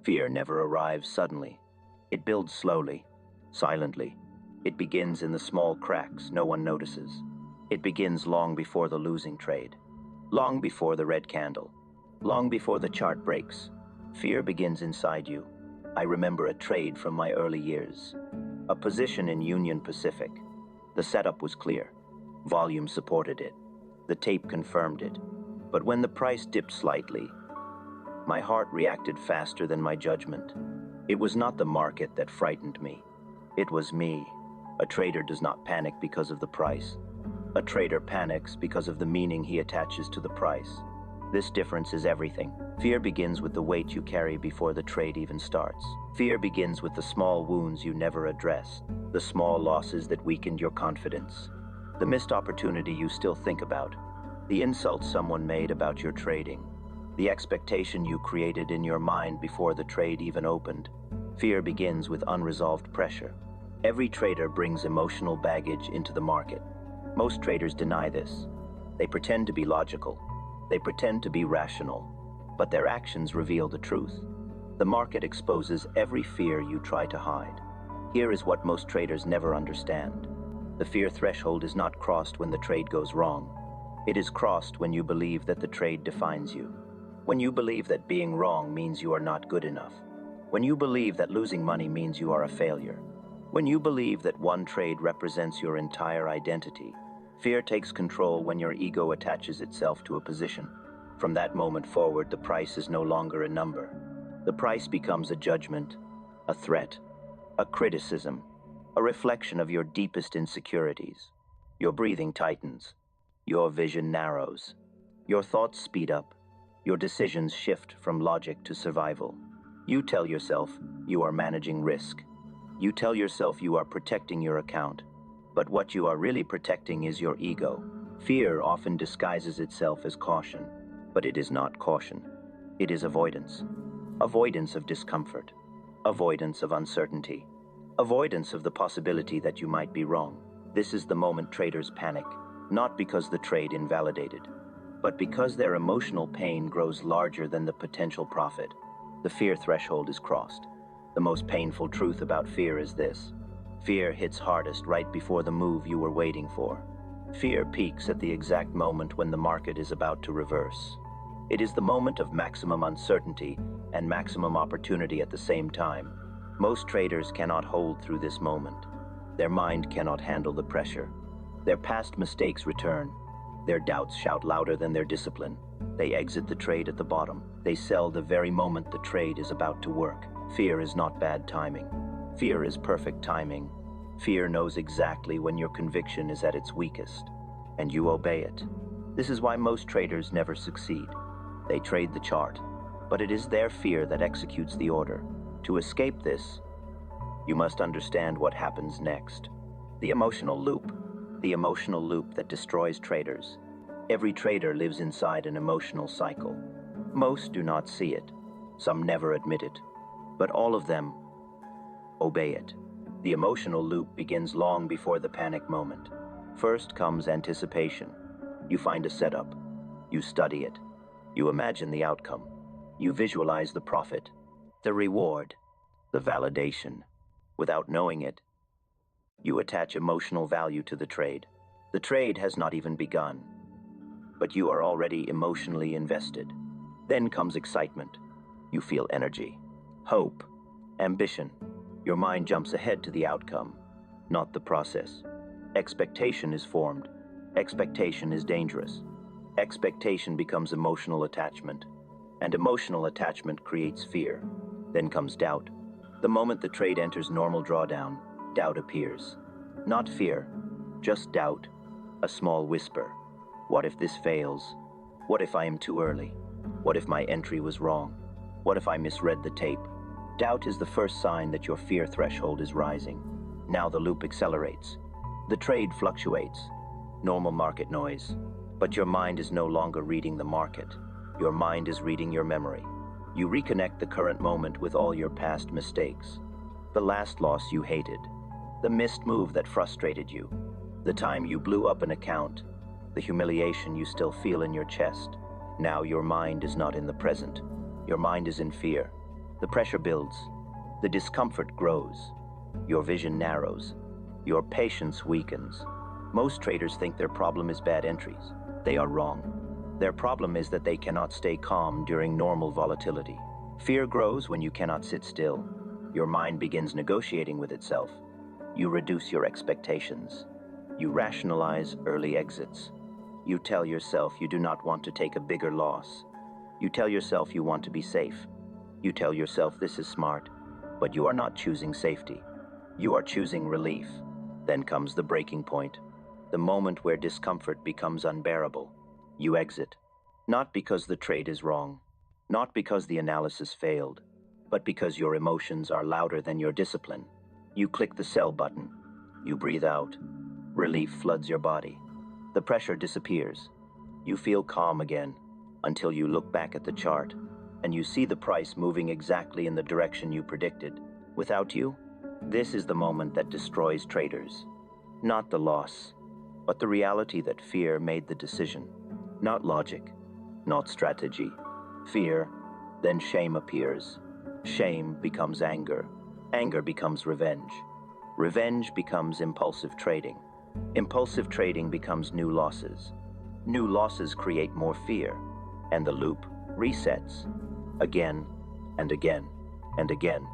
Fear never arrives suddenly. It builds slowly, silently. It begins in the small cracks no one notices. It begins long before the losing trade, long before the red candle, long before the chart breaks. Fear begins inside you. I remember a trade from my early years. A position in Union Pacific. The setup was clear. Volume supported it. The tape confirmed it. But when the price dipped slightly, my heart reacted faster than my judgment. It was not the market that frightened me. It was me. A trader does not panic because of the price. A trader panics because of the meaning he attaches to the price. This difference is everything. Fear begins with the weight you carry before the trade even starts. Fear begins with the small wounds you never addressed, the small losses that weakened your confidence, the missed opportunity you still think about, the insults someone made about your trading, the expectation you created in your mind before the trade even opened. Fear begins with unresolved pressure. Every trader brings emotional baggage into the market. Most traders deny this. They pretend to be logical. They pretend to be rational. But their actions reveal the truth. The market exposes every fear you try to hide. Here is what most traders never understand. The fear threshold is not crossed when the trade goes wrong. It is crossed when you believe that the trade defines you. When you believe that being wrong means you are not good enough. When you believe that losing money means you are a failure. When you believe that one trade represents your entire identity. Fear takes control when your ego attaches itself to a position. From that moment forward, the price is no longer a number. The price becomes a judgment, a threat, a criticism, a reflection of your deepest insecurities. Your breathing tightens. Your vision narrows. Your thoughts speed up. Your decisions shift from logic to survival. You tell yourself you are managing risk. You tell yourself you are protecting your account. But what you are really protecting is your ego. Fear often disguises itself as caution, but it is not caution. It is avoidance. Avoidance of discomfort. Avoidance of uncertainty. Avoidance of the possibility that you might be wrong. This is the moment traders panic, not because the trade invalidated, but because their emotional pain grows larger than the potential profit. The fear threshold is crossed. The most painful truth about fear is this. Fear hits hardest right before the move you were waiting for. Fear peaks at the exact moment when the market is about to reverse. It is the moment of maximum uncertainty and maximum opportunity at the same time. Most traders cannot hold through this moment. Their mind cannot handle the pressure. Their past mistakes return. Their doubts shout louder than their discipline. They exit the trade at the bottom. They sell the very moment the trade is about to work. Fear is not bad timing. Fear is perfect timing. Fear knows exactly when your conviction is at its weakest, and you obey it. This is why most traders never succeed. They trade the chart, but it is their fear that executes the order. To escape this, you must understand what happens next. The emotional loop. The emotional loop that destroys traders. Every trader lives inside an emotional cycle. Most do not see it. Some never admit it. But all of them obey it. The emotional loop begins long before the panic moment. First comes anticipation. You find a setup. You study it. You imagine the outcome. You visualize the profit, the reward, the validation. Without knowing it, you attach emotional value to the trade. The trade has not even begun, but you are already emotionally invested. Then comes excitement. You feel energy, hope, ambition. Your mind jumps ahead to the outcome, not the process. Expectation is formed. Expectation is dangerous. Expectation becomes emotional attachment, and emotional attachment creates fear. Then comes doubt. The moment the trade enters normal drawdown, doubt appears. Not fear, just doubt. A small whisper. What if this fails? What if I am too early? What if my entry was wrong? What if I misread the tape? Doubt is the first sign that your fear threshold is rising. Now the loop accelerates. The trade fluctuates. Normal market noise. But your mind is no longer reading the market. Your mind is reading your memory. You reconnect the current moment with all your past mistakes. The last loss you hated. The missed move that frustrated you. The time you blew up an account. The humiliation you still feel in your chest. Now your mind is not in the present. Your mind is in fear. The pressure builds. The discomfort grows. Your vision narrows. Your patience weakens. Most traders think their problem is bad entries. They are wrong. Their problem is that they cannot stay calm during normal volatility. Fear grows when you cannot sit still. Your mind begins negotiating with itself. You reduce your expectations. You rationalize early exits. You tell yourself you do not want to take a bigger loss. You tell yourself you want to be safe. You tell yourself this is smart, but you are not choosing safety. You are choosing relief. Then comes the breaking point, the moment where discomfort becomes unbearable. You exit, not because the trade is wrong, not because the analysis failed, but because your emotions are louder than your discipline. You click the sell button. You breathe out. Relief floods your body. The pressure disappears. You feel calm again until you look back at the chart and you see the price moving exactly in the direction you predicted. Without you, this is the moment that destroys traders. Not the loss, but the reality that fear made the decision. Not logic, not strategy. Fear, then shame appears. Shame becomes anger. Anger becomes revenge. Revenge becomes impulsive trading. Impulsive trading becomes new losses. New losses create more fear, and the loop resets. Again, and again, and again.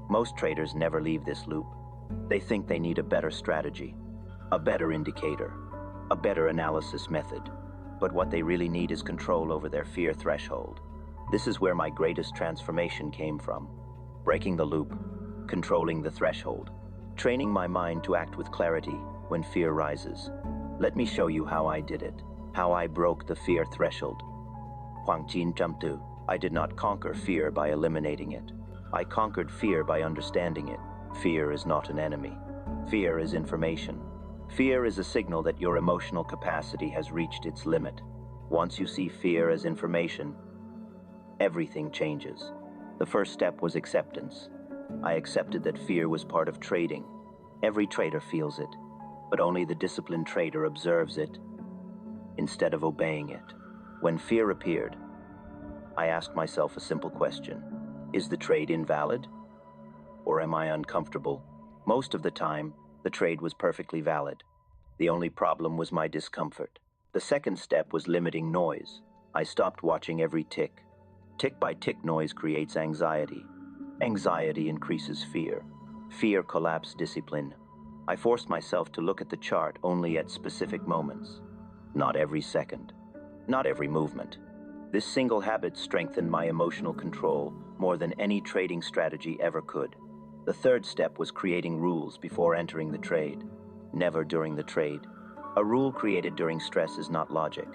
Most traders never leave this loop. They think they need a better strategy, a better indicator, a better analysis method. But what they really need is control over their fear threshold. This is where my greatest transformation came from. Breaking the loop, controlling the threshold, training my mind to act with clarity when fear rises. Let me show you how I did it, how I broke the fear threshold. Huangjin Zhengdu. I did not conquer fear by eliminating it. I conquered fear by understanding it. Fear is not an enemy. Fear is information. Fear is a signal that your emotional capacity has reached its limit. Once you see fear as information, everything changes. The first step was acceptance. I accepted that fear was part of trading. Every trader feels it, but only the disciplined trader observes it instead of obeying it. When fear appeared, I asked myself a simple question. Is the trade invalid? Or am I uncomfortable? Most of the time, the trade was perfectly valid. The only problem was my discomfort. The second step was limiting noise. I stopped watching every tick. Tick by tick noise creates anxiety. Anxiety increases fear. Fear collapses discipline. I forced myself to look at the chart only at specific moments. Not every second. Not every movement. This single habit strengthened my emotional control more than any trading strategy ever could. The third step was creating rules before entering the trade. Never during the trade. A rule created during stress is not logic.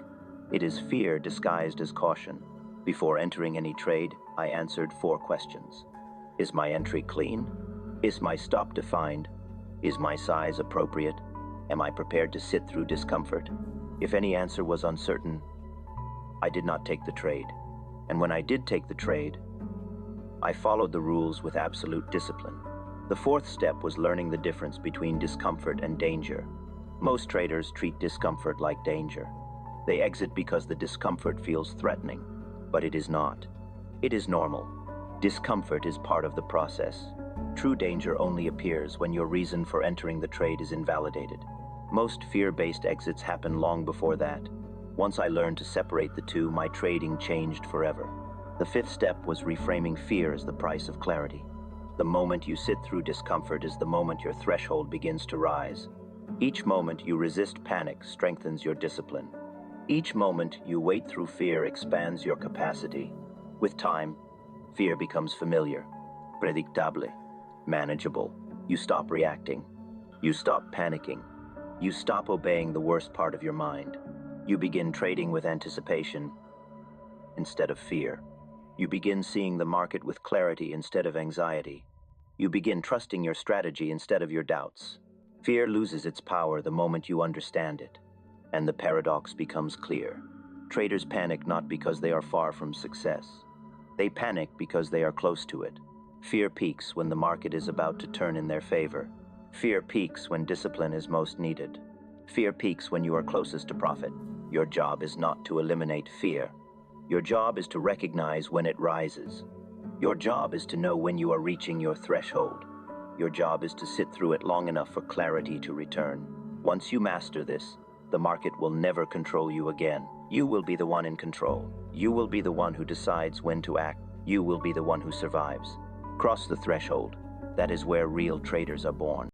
It is fear disguised as caution. Before entering any trade, I answered 4 questions. Is my entry clean? Is my stop defined? Is my size appropriate? Am I prepared to sit through discomfort? If any answer was uncertain, I did not take the trade. And when I did take the trade, I followed the rules with absolute discipline. The fourth step was learning the difference between discomfort and danger. Most traders treat discomfort like danger. They exit because the discomfort feels threatening, but it is not. It is normal. Discomfort is part of the process. True danger only appears when your reason for entering the trade is invalidated. Most fear-based exits happen long before that. Once I learned to separate the two, my trading changed forever. The fifth step was reframing fear as the price of clarity. The moment you sit through discomfort is the moment your threshold begins to rise. Each moment you resist panic strengthens your discipline. Each moment you wait through fear expands your capacity. With time, fear becomes familiar, predictable, manageable. You stop reacting. You stop panicking. You stop obeying the worst part of your mind. You begin trading with anticipation instead of fear. You begin seeing the market with clarity instead of anxiety. You begin trusting your strategy instead of your doubts. Fear loses its power the moment you understand it, and the paradox becomes clear. Traders panic not because they are far from success. They panic because they are close to it. Fear peaks when the market is about to turn in their favor. Fear peaks when discipline is most needed. Fear peaks when you are closest to profit. Your job is not to eliminate fear. Your job is to recognize when it rises. Your job is to know when you are reaching your threshold. Your job is to sit through it long enough for clarity to return. Once you master this, the market will never control you again. You will be the one in control. You will be the one who decides when to act. You will be the one who survives. Cross the threshold. That is where real traders are born.